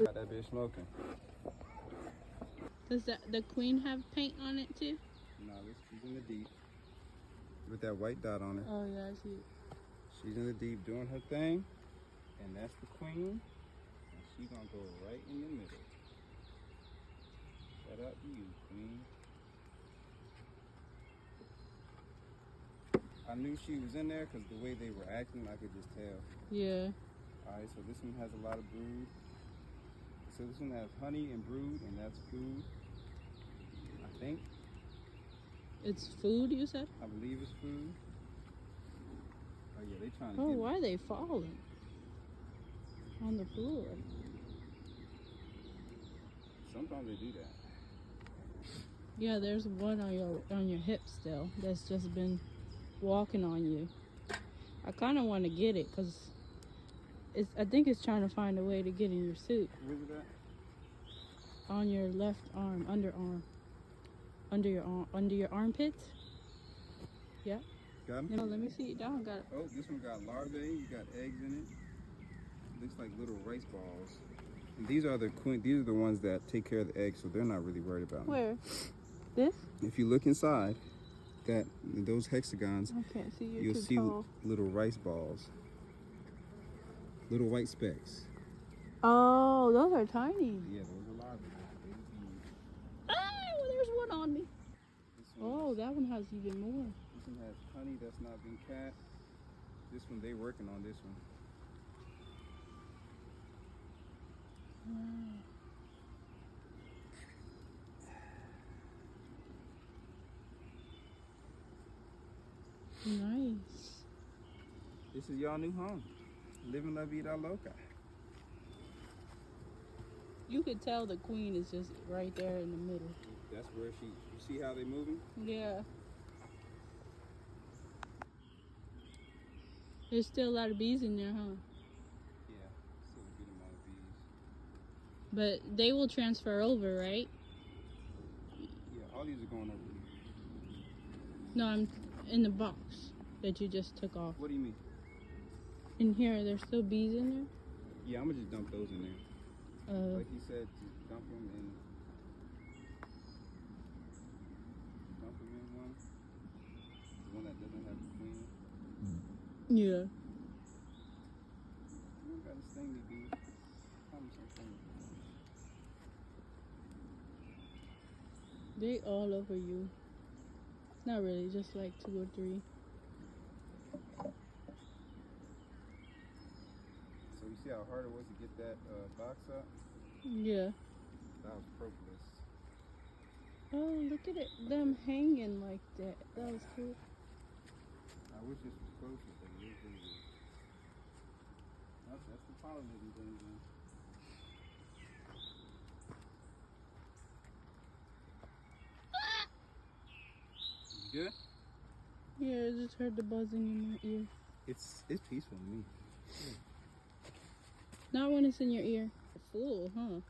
Got that bitch smoking. Does the queen have paint on it too? No, she's in the deep. With that white dot on her. Oh yeah, I see it. She's in the deep doing her thing. And that's the queen. And she's gonna go right in the middle. Shout out to you, queen. I knew she was in there because the way they were acting, I could just tell. Yeah. Alright, so this one has a lot of brood. So this one has honey and brood, and that's food. I think. It's food, you said? I believe it's food. Oh yeah, they trying to Oh, get why are they falling? On the floor. Sometimes they do that. Yeah, there's one on your hip still that's just been walking on you. I kind of want to get it because I think it's trying to find a way to get in your suit. Where's it at? On your left arm, underarm, under your arm, under your armpit. Yeah. Got him? No, let me see it down. Got it. Oh, this one got larvae. You got eggs in it. Looks like little rice balls. And these are the queen. These are the ones that take care of the eggs, so they're not really worried about them. Where? This? If you look inside, those hexagons, I can't see. you'll too see tall. little rice balls, little white specks. Oh, those are tiny. Yeah, those are larvae. Ah, well, there's one on me. Oh, This that one has even more. one has honey that's not been capped. This one, they working on this one. Nice. This is y'all new home. Living La Vida Loca. You could tell the queen is just right there in the middle. That's where you see how they moving? Yeah. There's still a lot of bees in there, huh? Yeah, still a good amount of bees. But they will transfer over, right? Yeah, all these are going over here. No, I'm in the box that you just took off. What do you mean? In here, there's still bees in there? Yeah, I'm gonna just dump those in there. Like he said, just dump them in. Dump them in one. The one that doesn't have the queen. Yeah. You don't got this thing to do. Promise something. They all over you. Not really, just like 2 or 3. So you see how hard it was to get that box up? Yeah. That was propolis. Oh, look at it. Them hanging like that. That was cool. I wish this was closer, but it is what it is. That's the pollinating thing, man. You good? Yeah, I just heard the buzzing in my ear. It's peaceful to me. Not when it's in your ear. Full, huh?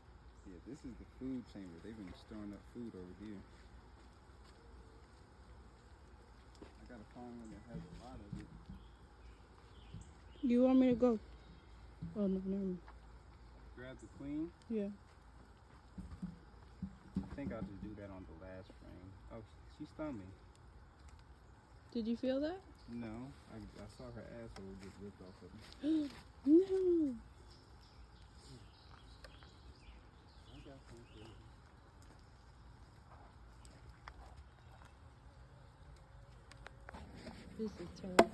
Yeah, this is the food chamber. They've been storing up food over here. I gotta find one that has a lot of it. Do you want me to go? Oh, no, never mind. Grab the queen. Yeah. I think I'll just do that on the last frame. Oh, she stung me. Did you feel that? No, I saw her asshole get ripped off of me. No. I got some for you. This is terrible.